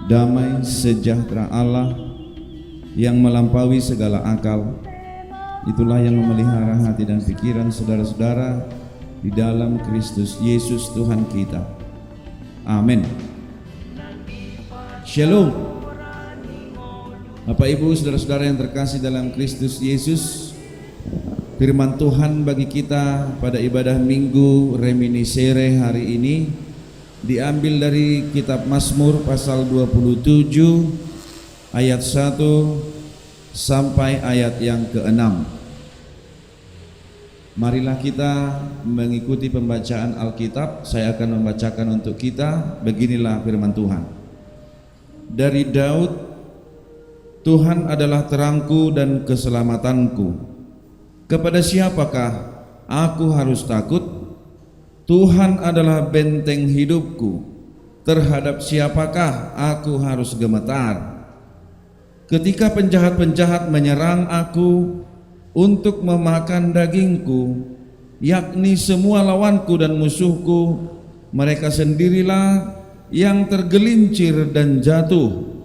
damai sejahtera Allah yang melampaui segala akal, itulah yang memelihara hati dan pikiran saudara-saudara di dalam Kristus Yesus Tuhan kita. Amin. Shalom. Bapak Ibu saudara-saudara yang terkasih dalam Kristus Yesus, firman Tuhan bagi kita pada ibadah Minggu Reminiscere hari ini diambil dari kitab Mazmur pasal 27 ayat 1 sampai ayat yang ke-6. Marilah kita mengikuti pembacaan Alkitab. Saya akan membacakan untuk kita. Beginilah firman Tuhan. Dari Daud, Tuhan adalah terangku dan keselamatanku. Kepada siapakah aku harus takut? Tuhan adalah benteng hidupku. Terhadap siapakah aku harus gemetar? Ketika penjahat-penjahat menyerang aku untuk memakan dagingku, yakni semua lawanku dan musuhku, mereka sendirilah yang tergelincir dan jatuh.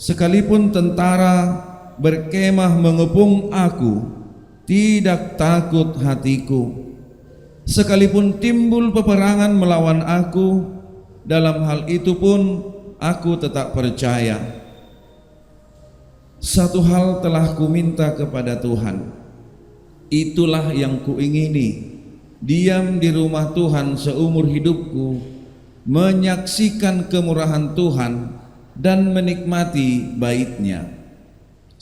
Sekalipun tentara berkemah mengepung aku, tidak takut hatiku. Sekalipun timbul peperangan melawan aku, dalam hal itu pun aku tetap percaya. Satu hal telah kuminta kepada Tuhan, itulah yang kuingini, diam di rumah Tuhan seumur hidupku, menyaksikan kemurahan Tuhan dan menikmati bait-Nya.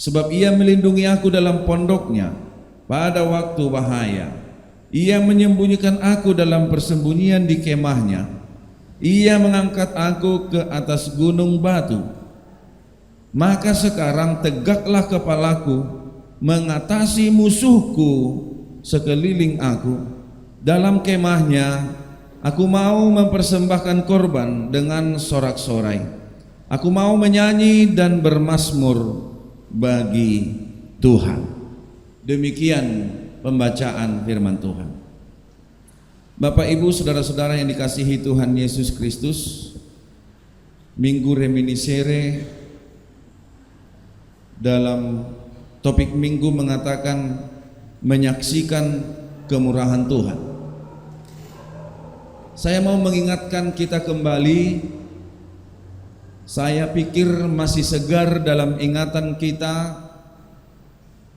Sebab Ia melindungi aku dalam pondok-Nya pada waktu bahaya. Ia menyembunyikan aku dalam persembunyian di kemah-Nya. Ia mengangkat aku ke atas gunung batu. Maka sekarang tegaklah kepalaku mengatasi musuhku sekeliling aku. Dalam kemah-Nya aku mau mempersembahkan korban dengan sorak-sorai. Aku mau menyanyi dan bermazmur bagi Tuhan. Demikian pembacaan firman Tuhan. Bapak Ibu saudara-saudara yang dikasihi Tuhan Yesus Kristus, Minggu Reminiscere dalam topik minggu mengatakan menyaksikan kemurahan Tuhan. Saya mau mengingatkan kita kembali, saya pikir masih segar dalam ingatan kita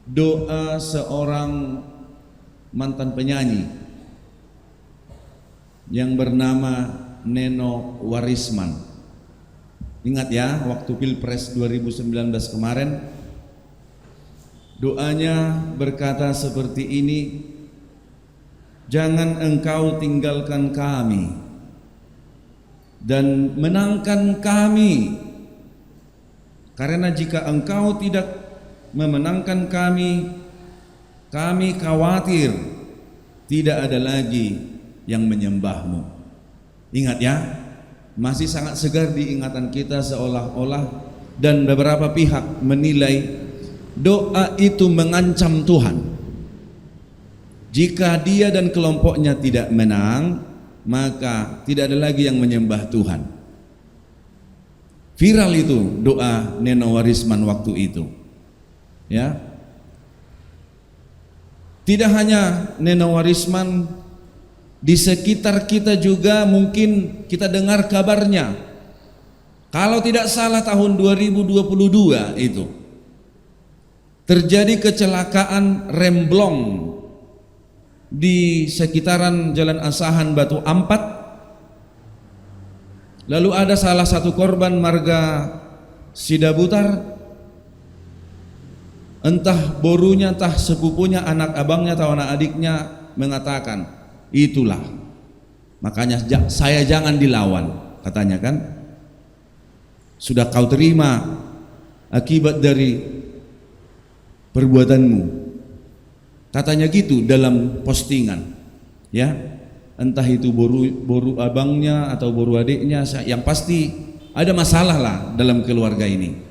doa seorang mantan penyanyi yang bernama Neno Warisman. Ingat ya, waktu Pilpres 2019 kemarin, doanya berkata seperti ini: jangan engkau tinggalkan kami dan menangkan kami, karena jika engkau tidak memenangkan kami, kami khawatir tidak ada lagi yang menyembahmu. Ingat ya, masih sangat segar di ingatan kita seolah-olah, dan beberapa pihak menilai doa itu mengancam Tuhan. Jika dia dan kelompoknya tidak menang, maka tidak ada lagi yang menyembah Tuhan. Viral itu doa Neno Warisman waktu itu. Ya, tidak hanya Neno Warisman, di sekitar kita juga mungkin kita dengar kabarnya. Kalau tidak salah tahun 2022 itu terjadi kecelakaan remblong di sekitaran Jalan Asahan Batu Ampat. Lalu ada salah satu korban marga Sidabutar, entah borunya, entah sepupunya, anak abangnya atau anak adiknya mengatakan, itulah makanya saya jangan dilawan, katanya kan, sudah kau terima akibat dari perbuatanmu, katanya gitu dalam postingan. Ya, entah itu boru abangnya atau boru adiknya, yang pasti ada masalah lah dalam keluarga ini.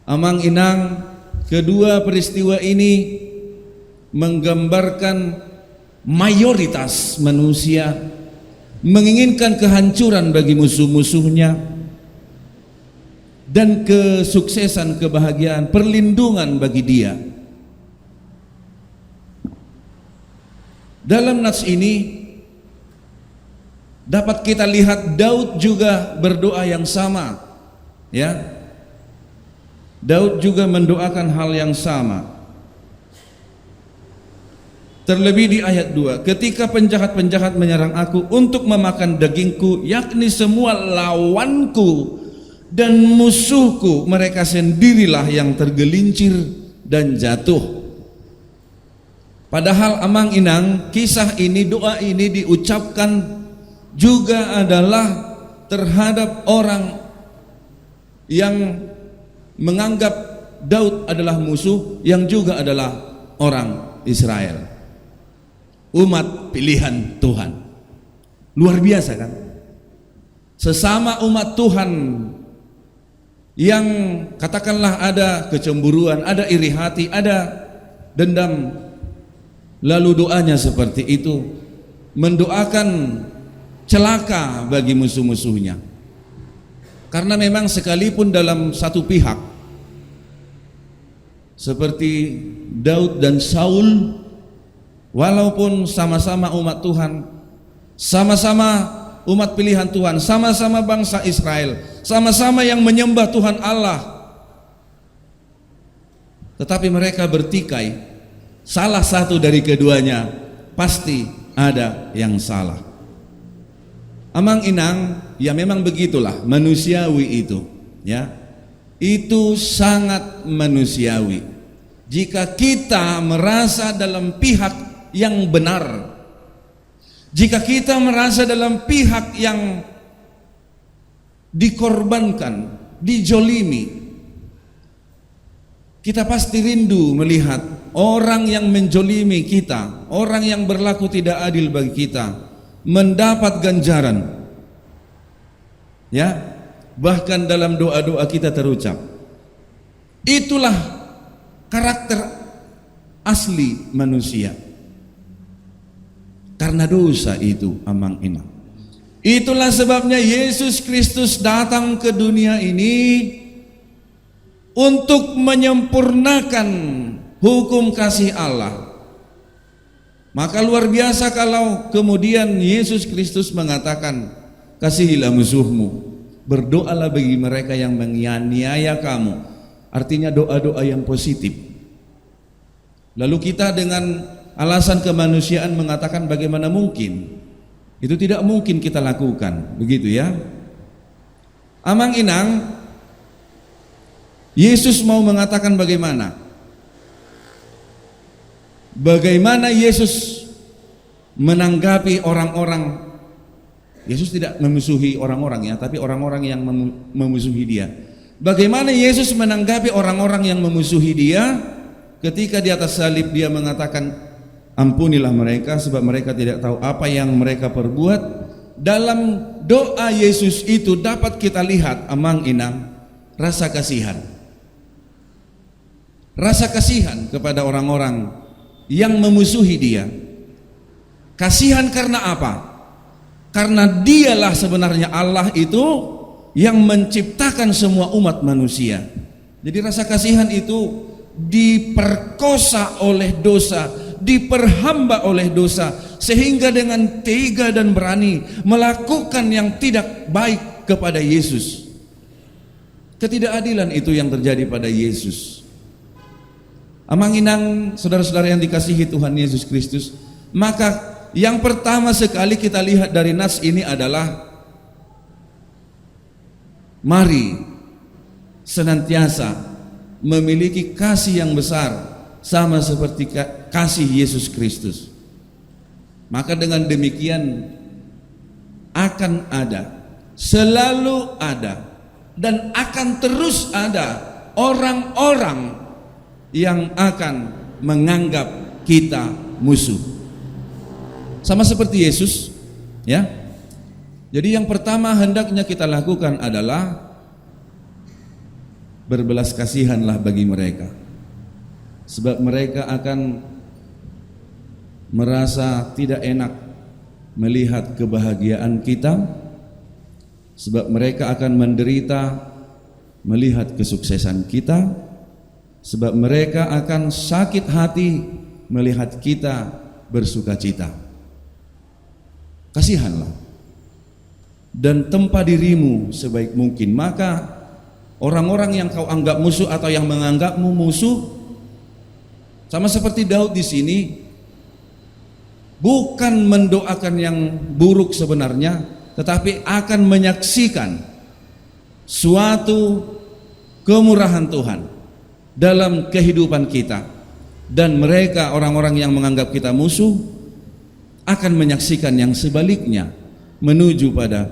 Amang inang, kedua peristiwa ini menggambarkan mayoritas manusia menginginkan kehancuran bagi musuh-musuhnya, dan kesuksesan, kebahagiaan, perlindungan bagi dia. Dalam nas ini dapat kita lihat Daud juga berdoa yang sama, ya. Daud juga mendoakan hal yang sama. Terlebih di ayat 2, ketika penjahat-penjahat menyerang aku untuk memakan dagingku, yakni semua lawanku dan musuhku, mereka sendirilah yang tergelincir dan jatuh. Padahal amang inang, kisah ini, doa ini diucapkan juga adalah terhadap orang yang menganggap Daud adalah musuh, yang juga adalah orang Israel, umat pilihan Tuhan. Luar biasa kan? Sesama umat Tuhan yang katakanlah ada kecemburuan, ada iri hati, ada dendam, lalu doanya seperti itu, mendoakan celaka bagi musuh-musuhnya. Karena memang sekalipun dalam satu pihak seperti Daud dan Saul, walaupun sama-sama umat Tuhan, sama-sama umat pilihan Tuhan, sama-sama bangsa Israel, sama-sama yang menyembah Tuhan Allah, tetapi mereka bertikai, salah satu dari keduanya pasti ada yang salah. Amang inang, ya memang begitulah manusiawi itu, ya. Itu sangat manusiawi. Jika kita merasa dalam pihak yang benar, jika kita merasa dalam pihak yang dikorbankan, dijolimi, kita pasti rindu melihat orang yang menjolimi kita, orang yang berlaku tidak adil bagi kita, mendapat ganjaran. Ya, bahkan dalam doa-doa kita terucap. Itulah karakter asli manusia. Karena dosa itu amang inang. Itulah sebabnya Yesus Kristus datang ke dunia ini untuk menyempurnakan hukum kasih Allah. Maka luar biasa kalau kemudian Yesus Kristus mengatakan, kasihilah musuhmu, berdoalah bagi mereka yang menganiaya kamu. Artinya doa-doa yang positif. Lalu kita dengan alasan kemanusiaan mengatakan bagaimana mungkin? Itu tidak mungkin kita lakukan, begitu ya. Amang inang, Yesus mau mengatakan bagaimana? Bagaimana Yesus menanggapi orang-orang? Yesus tidak memusuhi orang-orang ya, tapi orang-orang yang memusuhi dia. Bagaimana Yesus menanggapi orang-orang yang memusuhi dia? Ketika di atas salib dia mengatakan, ampunilah mereka sebab mereka tidak tahu apa yang mereka perbuat. Dalam doa Yesus itu dapat kita lihat amang inang rasa kasihan. Rasa kasihan kepada orang-orang yang memusuhi dia. Kasihan karena apa? Karena dialah sebenarnya Allah itu yang menciptakan semua umat manusia. Jadi rasa kasihan itu diperkosa oleh dosa, diperhamba oleh dosa, sehingga dengan tega dan berani melakukan yang tidak baik kepada Yesus. Ketidakadilan itu yang terjadi pada Yesus. Amang inang, saudara-saudara yang dikasihi Tuhan Yesus Kristus, maka yang pertama sekali kita lihat dari nas ini adalah mari senantiasa memiliki kasih yang besar sama seperti kasih Yesus Kristus. Maka dengan demikian akan ada, selalu ada, dan akan terus ada orang-orang yang akan menganggap kita musuh. Sama seperti Yesus, ya. Jadi yang pertama hendaknya kita lakukan adalah berbelas kasihanlah bagi mereka. Sebab mereka akan merasa tidak enak melihat kebahagiaan kita. Sebab mereka akan menderita melihat kesuksesan kita, sebab mereka akan sakit hati melihat kita bersukacita. Kasihanlah dan tempa dirimu sebaik mungkin. Maka orang-orang yang kau anggap musuh atau yang menganggapmu musuh, sama seperti Daud di sini, bukan mendoakan yang buruk sebenarnya, tetapi akan menyaksikan suatu kemurahan Tuhan dalam kehidupan kita. Dan mereka, orang-orang yang menganggap kita musuh, akan menyaksikan yang sebaliknya, menuju pada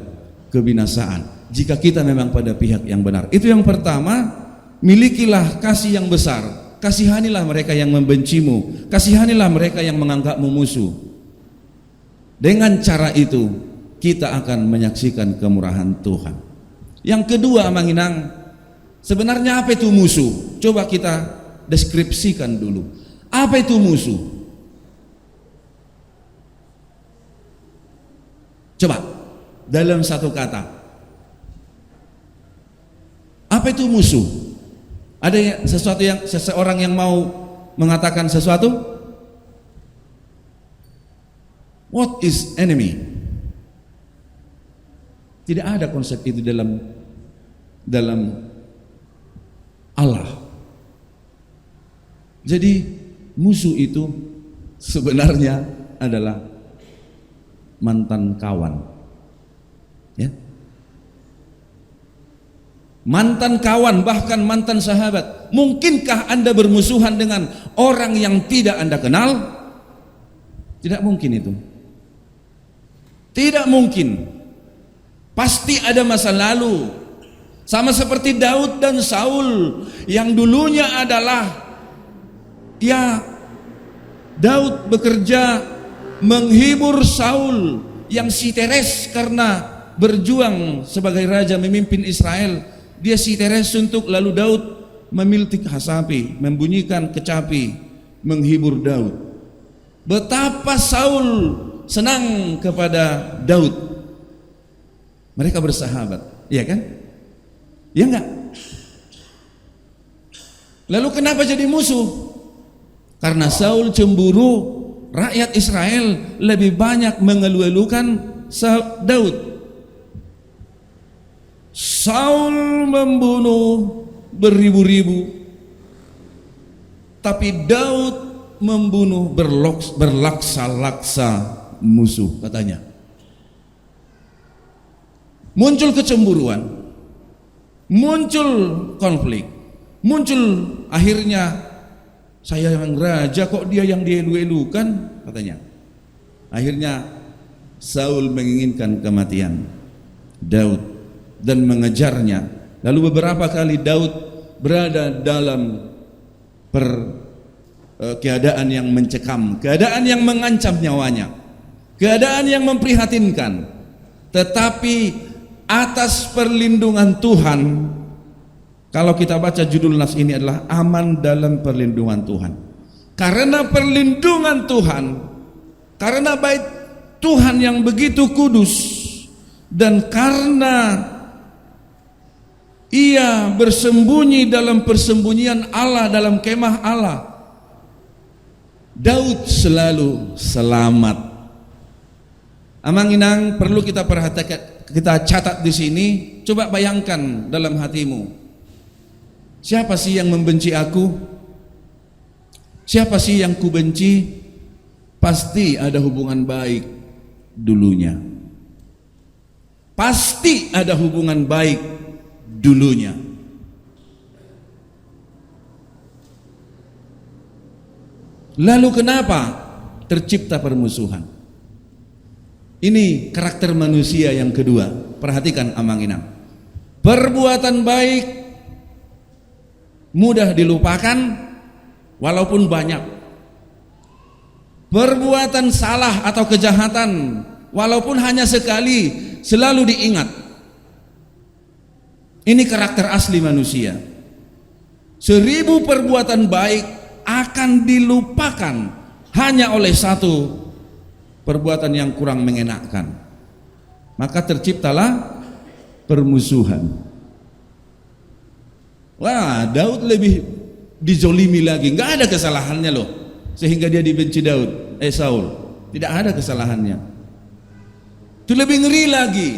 kebinasaan jika kita memang pada pihak yang benar. Itu yang pertama. Milikilah kasih yang besar, kasihanilah mereka yang membencimu, kasihanilah mereka yang menganggapmu musuh. Dengan cara itu kita akan menyaksikan kemurahan Tuhan. Yang kedua, Manginang, sebenarnya apa itu musuh? Coba kita deskripsikan dulu. Apa itu musuh? Coba dalam satu kata. Apa itu musuh? Ada seseorang yang mau mengatakan sesuatu? What is enemy? Tidak ada konsep itu dalam Allah. Jadi musuh itu sebenarnya adalah mantan kawan, ya, mantan kawan, bahkan mantan sahabat. Mungkinkah Anda bermusuhan dengan orang yang tidak Anda kenal? Tidak mungkin itu. Tidak mungkin. Pasti ada masa lalu. Sama seperti Daud dan Saul yang dulunya adalah, ya, Daud bekerja menghibur Saul yang siteres karena berjuang sebagai raja memimpin Israel. Dia siteres suntuk, lalu Daud memiltik hasapi, membunyikan kecapi, menghibur Daud. Betapa Saul senang kepada Daud. Mereka bersahabat, iya kan? Ya enggak? Lalu kenapa jadi musuh? Karena Saul cemburu rakyat Israel lebih banyak mengeluh-elukan Daud. Saul membunuh beribu-ribu, tapi Daud membunuh berlaksa-laksa musuh, katanya. Muncul kecemburuan, muncul konflik, muncul akhirnya, saya yang raja kok dia yang dielu-elukan, katanya. Akhirnya Saul menginginkan kematian Daud dan mengejarnya. Lalu beberapa kali Daud berada dalam keadaan yang mencekam, keadaan yang mengancam nyawanya, keadaan yang memprihatinkan. Tetapi atas perlindungan Tuhan, kalau kita baca judul nas ini adalah aman dalam perlindungan Tuhan. Karena perlindungan Tuhan, karena bait Tuhan yang begitu kudus, dan karena ia bersembunyi dalam persembunyian Allah, dalam kemah Allah, Daud selalu selamat. Amang-inang, perlu kita perhatikan, kita catat di sini. Coba bayangkan dalam hatimu, siapa sih yang membenci aku? Siapa sih yang kubenci? Pasti ada hubungan baik dulunya. Pasti ada hubungan baik dulunya. Lalu kenapa tercipta permusuhan? Ini karakter manusia yang kedua. Perhatikan Amang-inang. Perbuatan baik mudah dilupakan walaupun banyak. Perbuatan salah atau kejahatan walaupun hanya sekali selalu diingat. Ini karakter asli manusia. 1000 perbuatan baik akan dilupakan hanya oleh satu perbuatan yang kurang mengenakkan. Maka terciptalah permusuhan. Wah, Daud lebih dizolimi lagi, nggak ada kesalahannya loh, sehingga dia dibenci Saul. Tidak ada kesalahannya. Itu lebih ngeri lagi.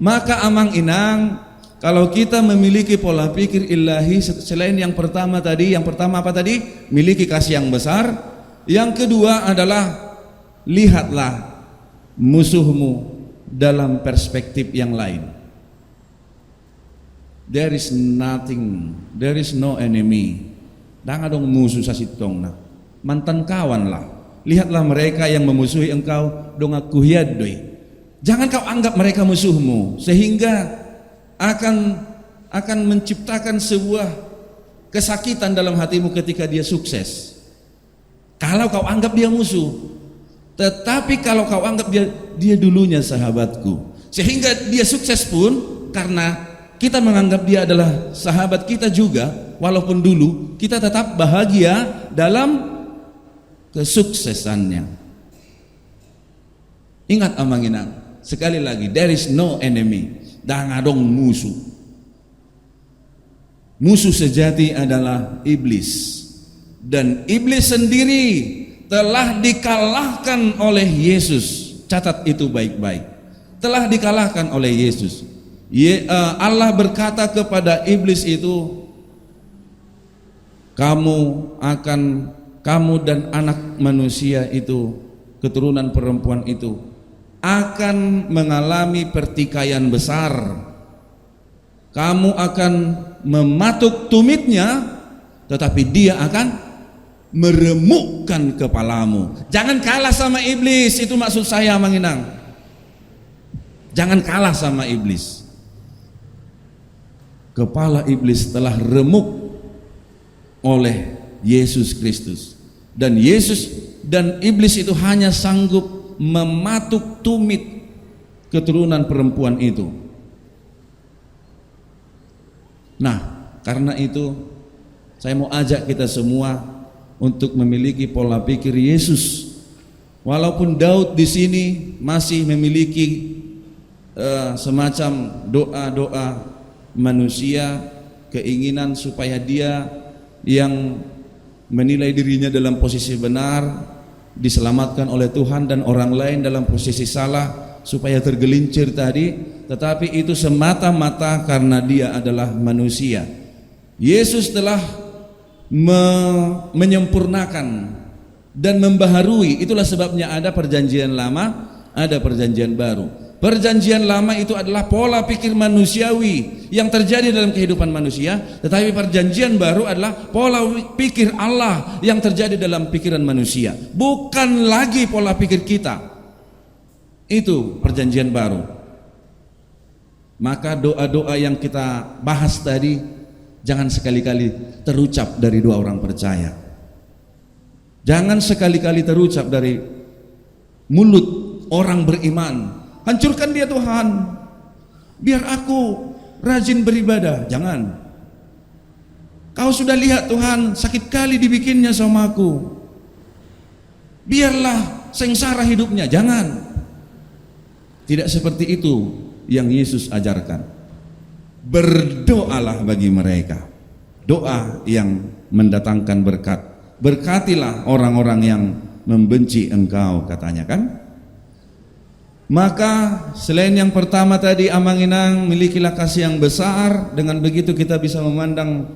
Maka amang inang, kalau kita memiliki pola pikir ilahi, selain yang pertama apa tadi? Miliki kasih yang besar. Yang kedua adalah lihatlah musuhmu dalam perspektif yang lain. There is no enemy. Jangan dong musuh sasitong na. Mantan kawan lah. Lihatlah mereka yang memusuhi engkau, dong aku hiadoi. Jangan kau anggap mereka musuhmu, sehingga akan menciptakan sebuah kesakitan dalam hatimu ketika dia sukses. Kalau kau anggap dia musuh, tetapi kalau kau anggap dia dulunya sahabatku, sehingga dia sukses pun karena kita menganggap dia adalah sahabat kita juga, walaupun dulu kita tetap bahagia dalam kesuksesannya. Ingat amanginang, sekali lagi, there is no enemy. Dangadong musuh. Musuh sejati adalah iblis. Dan iblis sendiri telah dikalahkan oleh Yesus. Catat itu baik-baik. Telah dikalahkan oleh Yesus. Allah berkata kepada iblis itu, kamu dan anak manusia itu, keturunan perempuan itu, akan mengalami pertikaian besar. Kamu akan mematuk tumitnya, tetapi dia akan meremukkan kepalamu. Jangan kalah sama iblis, itu maksud saya menginang. Jangan kalah sama iblis. Kepala iblis telah remuk oleh Yesus Kristus, dan iblis itu hanya sanggup mematuk tumit keturunan perempuan itu. Nah, karena itu saya mau ajak kita semua untuk memiliki pola pikir Yesus. Walaupun Daud di sini masih memiliki semacam doa-doa manusia, keinginan supaya dia yang menilai dirinya dalam posisi benar diselamatkan oleh Tuhan, dan orang lain dalam posisi salah supaya tergelincir tadi, tetapi itu semata-mata karena dia adalah manusia. Yesus telah menyempurnakan dan membaharui. Itulah sebabnya ada perjanjian lama, ada perjanjian baru. Perjanjian lama itu adalah pola pikir manusiawi yang terjadi dalam kehidupan manusia, tetapi perjanjian baru adalah pola pikir Allah yang terjadi dalam pikiran manusia, bukan lagi pola pikir kita. Itu perjanjian baru. Maka doa-doa yang kita bahas tadi jangan sekali-kali terucap dari dua orang percaya. Jangan sekali-kali terucap dari mulut orang beriman. Hancurkan dia Tuhan, biar aku rajin beribadah. Jangan. Kau sudah lihat Tuhan sakit kali dibikinnya sama aku, biarlah sengsara hidupnya. Jangan. Tidak seperti itu yang Yesus ajarkan. Berdoalah bagi mereka, doa yang mendatangkan berkat. Berkatilah orang-orang yang membenci engkau, katanya kan. Maka selain yang pertama tadi, amanginang, milikilah kasih yang besar. Dengan begitu kita bisa memandang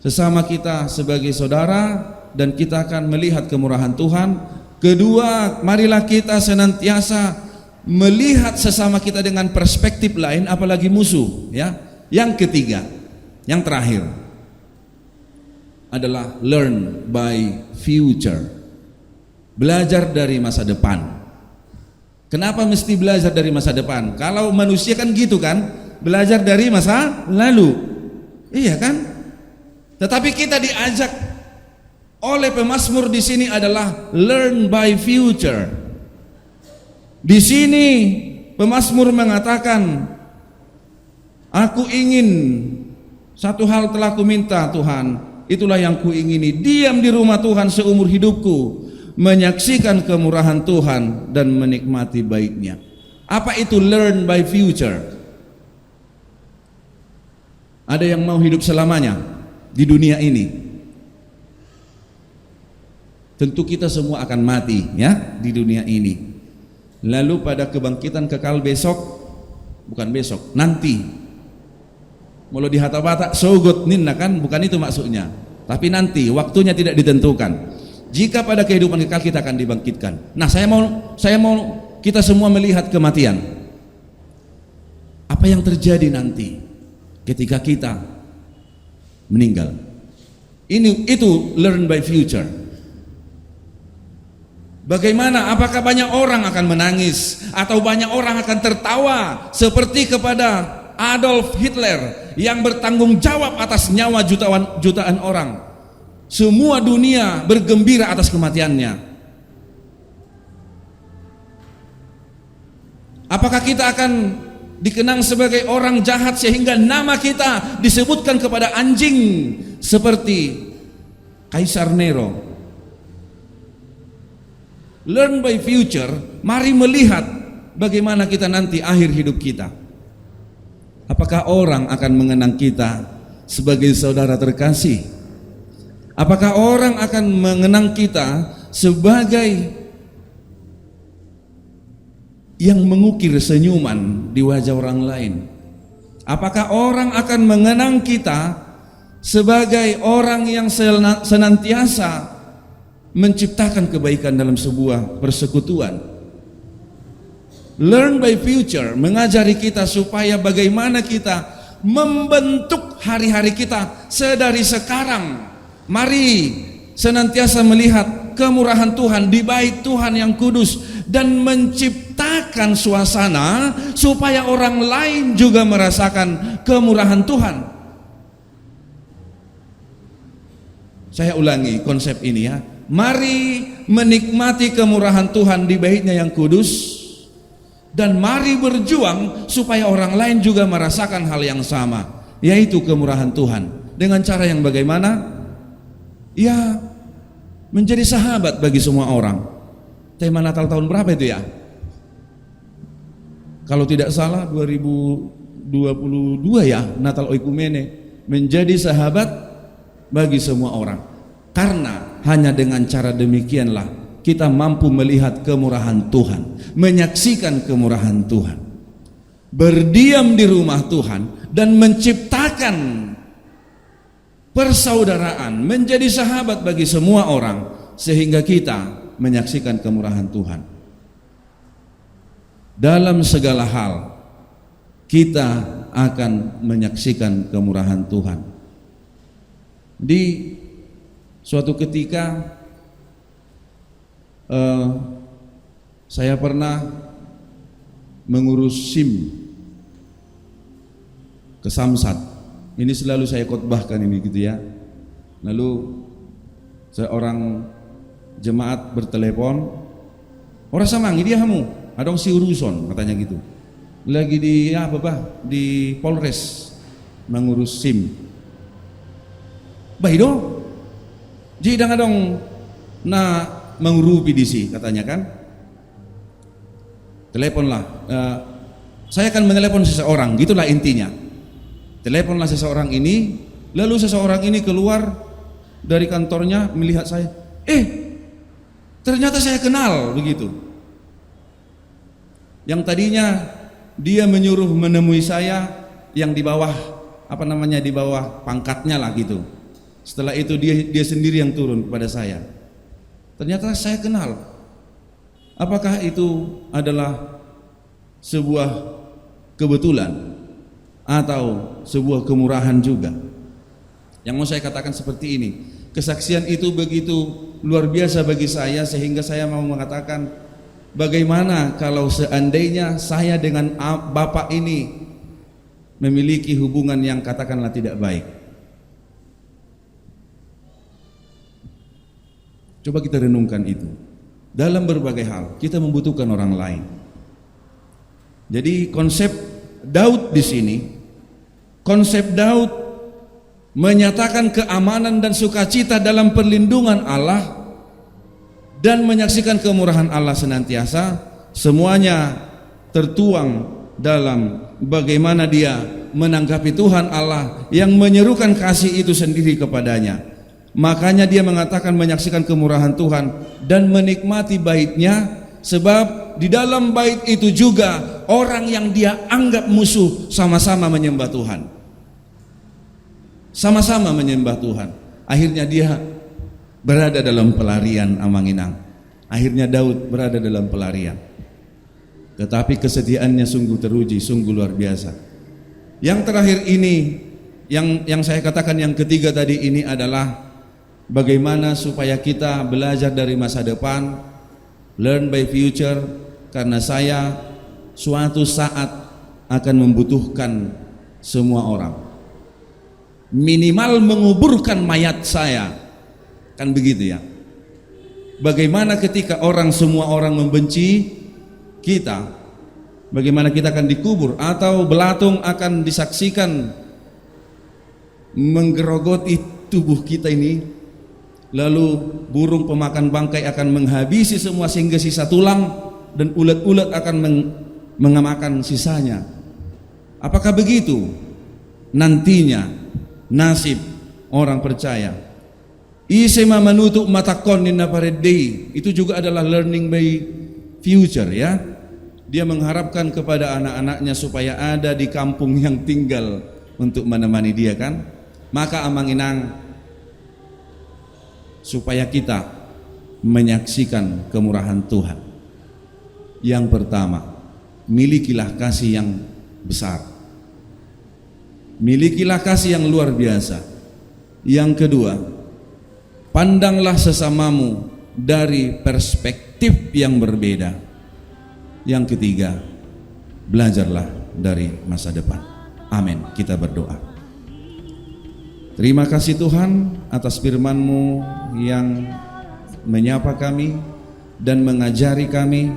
sesama kita sebagai saudara, dan kita akan melihat kemurahan Tuhan. Kedua, marilah kita senantiasa melihat sesama kita dengan perspektif lain, apalagi musuh, ya. Yang ketiga, yang terakhir adalah learn by future. Belajar dari masa depan. Kenapa mesti belajar dari masa depan? Kalau manusia kan gitu kan, belajar dari masa lalu. Iya kan? Tetapi kita diajak oleh pemazmur di sini adalah learn by future. Di sini pemazmur mengatakan, aku ingin satu hal telah kuminta Tuhan, itulah yang kuingini, diam di rumah Tuhan seumur hidupku, menyaksikan kemurahan Tuhan dan menikmati baiknya. Apa itu learn by future? Ada yang mau hidup selamanya di dunia ini? Tentu kita semua akan mati ya di dunia ini. Lalu pada kebangkitan kekal besok, bukan besok, nanti. Mulo di hata-bata sogot ninna kan, bukan itu maksudnya. Tapi nanti waktunya tidak ditentukan. Jika pada kehidupan kekal kita akan dibangkitkan. Nah, saya mau kita semua melihat kematian. Apa yang terjadi nanti ketika kita meninggal? Itu learn by future. Bagaimana? Apakah banyak orang akan menangis atau banyak orang akan tertawa seperti kepada Adolf Hitler yang bertanggung jawab atas nyawa jutaan orang? Semua dunia bergembira atas kematiannya. Apakah kita akan dikenang sebagai orang jahat sehingga nama kita disebutkan kepada anjing seperti Kaisar Nero? Learn by future, mari melihat bagaimana kita nanti akhir hidup kita. Apakah orang akan mengenang kita sebagai saudara terkasih? Apakah orang akan mengenang kita sebagai yang mengukir senyuman di wajah orang lain? Apakah orang akan mengenang kita sebagai orang yang senantiasa menciptakan kebaikan dalam sebuah persekutuan? Learn by future mengajari kita supaya bagaimana kita membentuk hari-hari kita sedari sekarang. Mari senantiasa melihat kemurahan Tuhan di bait Tuhan yang kudus dan menciptakan suasana supaya orang lain juga merasakan kemurahan Tuhan. Saya ulangi konsep ini ya. Mari menikmati kemurahan Tuhan di baitnya yang kudus, dan mari berjuang supaya orang lain juga merasakan hal yang sama, yaitu kemurahan Tuhan. Dengan cara yang bagaimana? Ya, menjadi sahabat bagi semua orang. Tema Natal tahun berapa itu ya? Kalau tidak salah 2022 ya, Natal Oikumene, menjadi sahabat bagi semua orang. Karena hanya dengan cara demikianlah kita mampu melihat kemurahan Tuhan, menyaksikan kemurahan Tuhan, berdiam di rumah Tuhan dan menciptakan persaudaraan, menjadi sahabat bagi semua orang, sehingga kita menyaksikan kemurahan Tuhan. Dalam segala hal kita akan menyaksikan kemurahan Tuhan. Di suatu ketika saya pernah mengurus SIM ke Samsat. Ini selalu saya khotbahkan ini gitu ya. Lalu seorang jemaat bertelepon, orang samangi dia kamu, adong si uruson katanya gitu. Lagi di di Polres mengurus SIM. Baikdo. Jadi dong na mengurupi di sini katanya kan. Teleponlah. Saya akan menelepon seseorang, gitulah intinya. Teleponlah seseorang ini, lalu seseorang ini keluar dari kantornya melihat saya. Ternyata saya kenal begitu. Yang tadinya dia menyuruh menemui saya yang di bawah di bawah pangkatnya lah gitu. Setelah itu dia sendiri yang turun kepada saya. Ternyata saya kenal. Apakah itu adalah sebuah kebetulan atau sebuah kemurahan juga? Yang mau saya katakan seperti ini, kesaksian itu begitu luar biasa bagi saya sehingga saya mau mengatakan, bagaimana kalau seandainya saya dengan Bapak ini memiliki hubungan yang katakanlah tidak baik? Coba kita renungkan itu. Dalam berbagai hal kita membutuhkan orang lain. Jadi konsep Daud di sini, konsep Daud menyatakan keamanan dan sukacita dalam perlindungan Allah dan menyaksikan kemurahan Allah senantiasa, semuanya tertuang dalam bagaimana dia menanggapi Tuhan Allah yang menyerukan kasih itu sendiri kepadanya. Makanya dia mengatakan menyaksikan kemurahan Tuhan dan menikmati baitnya, sebab di dalam bait itu juga orang yang dia anggap musuh sama-sama menyembah Tuhan. Sama-sama menyembah Tuhan. Akhirnya dia berada dalam pelarian Amanginang. Akhirnya Daud berada dalam pelarian. Tetapi kesetiaannya sungguh teruji, sungguh luar biasa. Yang terakhir ini, yang saya katakan yang ketiga tadi ini adalah bagaimana supaya kita belajar dari masa depan, learn by future, karena saya suatu saat akan membutuhkan semua orang. Minimal menguburkan mayat saya, kan begitu ya. Bagaimana ketika semua orang membenci kita, bagaimana kita akan dikubur atau belatung akan disaksikan menggerogoti tubuh kita ini, lalu burung pemakan bangkai akan menghabisi semua sehingga sisa tulang, dan ulat-ulat akan mengemakan sisanya. Apakah begitu nantinya nasib orang percaya? Isema menutup mata konin na paredei, itu juga adalah learning by future ya. Dia mengharapkan kepada anak-anaknya supaya ada di kampung yang tinggal untuk menemani dia kan. Maka Amanginang, supaya kita menyaksikan kemurahan Tuhan, yang pertama, milikilah kasih yang besar, milikilah kasih yang luar biasa. Yang kedua, pandanglah sesamamu dari perspektif yang berbeda. Yang ketiga, belajarlah dari masa depan. Amin. Kita berdoa. Terima kasih Tuhan atas firman-Mu yang menyapa kami dan mengajari kami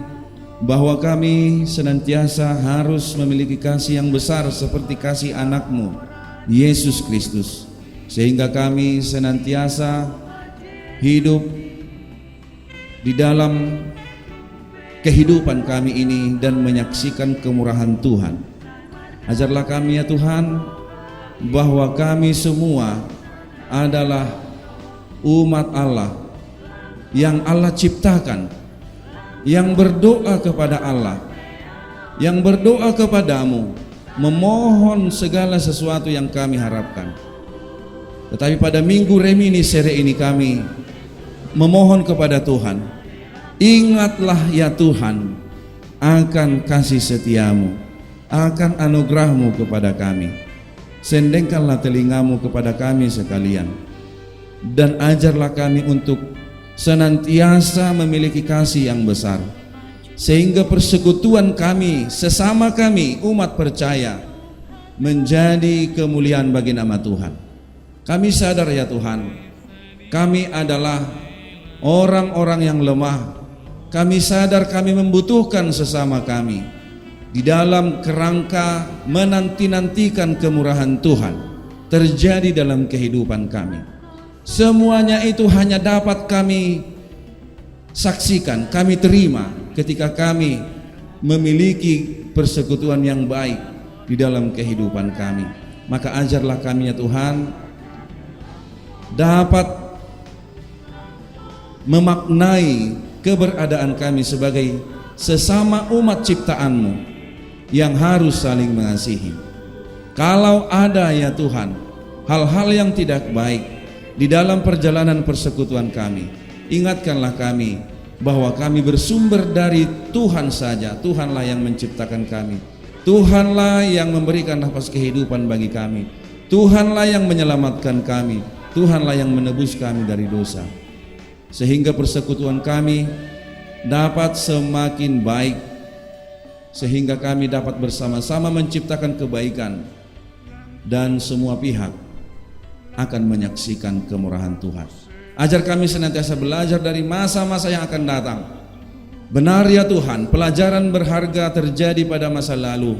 bahwa kami senantiasa harus memiliki kasih yang besar seperti kasih anak-Mu Yesus Kristus, sehingga kami senantiasa hidup di dalam kehidupan kami ini dan menyaksikan kemurahan Tuhan. Ajarlah kami ya Tuhan, bahwa kami semua adalah umat Allah yang Allah ciptakan, yang berdoa kepada Allah, yang berdoa kepadamu, memohon segala sesuatu yang kami harapkan. Tetapi pada minggu reminiscere ini kami memohon kepada Tuhan, ingatlah ya Tuhan akan kasih setiamu, akan anugerahmu kepada kami. Sendengkanlah telingamu kepada kami sekalian, dan ajarlah kami untuk senantiasa memiliki kasih yang besar, sehingga persekutuan kami sesama kami umat percaya menjadi kemuliaan bagi nama Tuhan. Kami sadar ya Tuhan, kami adalah orang-orang yang lemah. Kami sadar kami membutuhkan sesama kami di dalam kerangka menanti-nantikan kemurahan Tuhan terjadi dalam kehidupan kami. Semuanya itu hanya dapat kami saksikan, kami terima ketika kami memiliki persekutuan yang baik di dalam kehidupan kami. Maka ajarlah kami ya Tuhan dapat memaknai keberadaan kami sebagai sesama umat ciptaan-Mu yang harus saling mengasihi. Kalau ada ya Tuhan hal-hal yang tidak baik di dalam perjalanan persekutuan kami, ingatkanlah kami bahwa kami bersumber dari Tuhan saja. Tuhanlah yang menciptakan kami, Tuhanlah yang memberikan nafas kehidupan bagi kami, Tuhanlah yang menyelamatkan kami, Tuhanlah yang menebus kami dari dosa, sehingga persekutuan kami dapat semakin baik, sehingga kami dapat bersama-sama menciptakan kebaikan dan semua pihak akan menyaksikan kemurahan Tuhan. Ajar kami senantiasa belajar dari masa-masa yang akan datang. Benar ya Tuhan, pelajaran berharga terjadi pada masa lalu,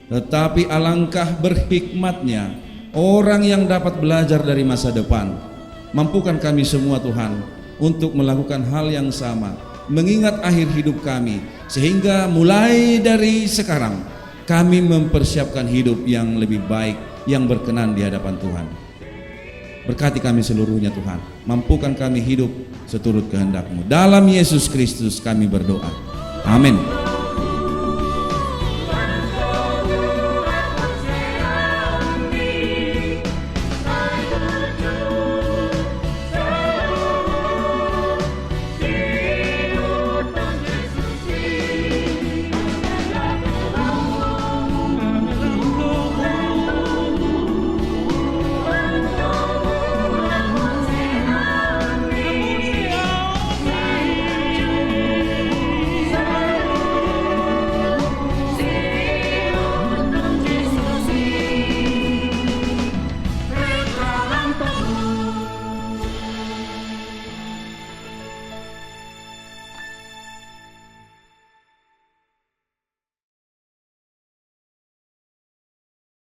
tetapi alangkah berhikmatnya orang yang dapat belajar dari masa depan. Mampukan kami semua Tuhan untuk melakukan hal yang sama, mengingat akhir hidup kami, sehingga mulai dari sekarang kami mempersiapkan hidup yang lebih baik, yang berkenan di hadapan Tuhan. Berkati kami seluruhnya Tuhan, mampukan kami hidup seturut kehendak-Mu. Dalam Yesus Kristus kami berdoa, amin.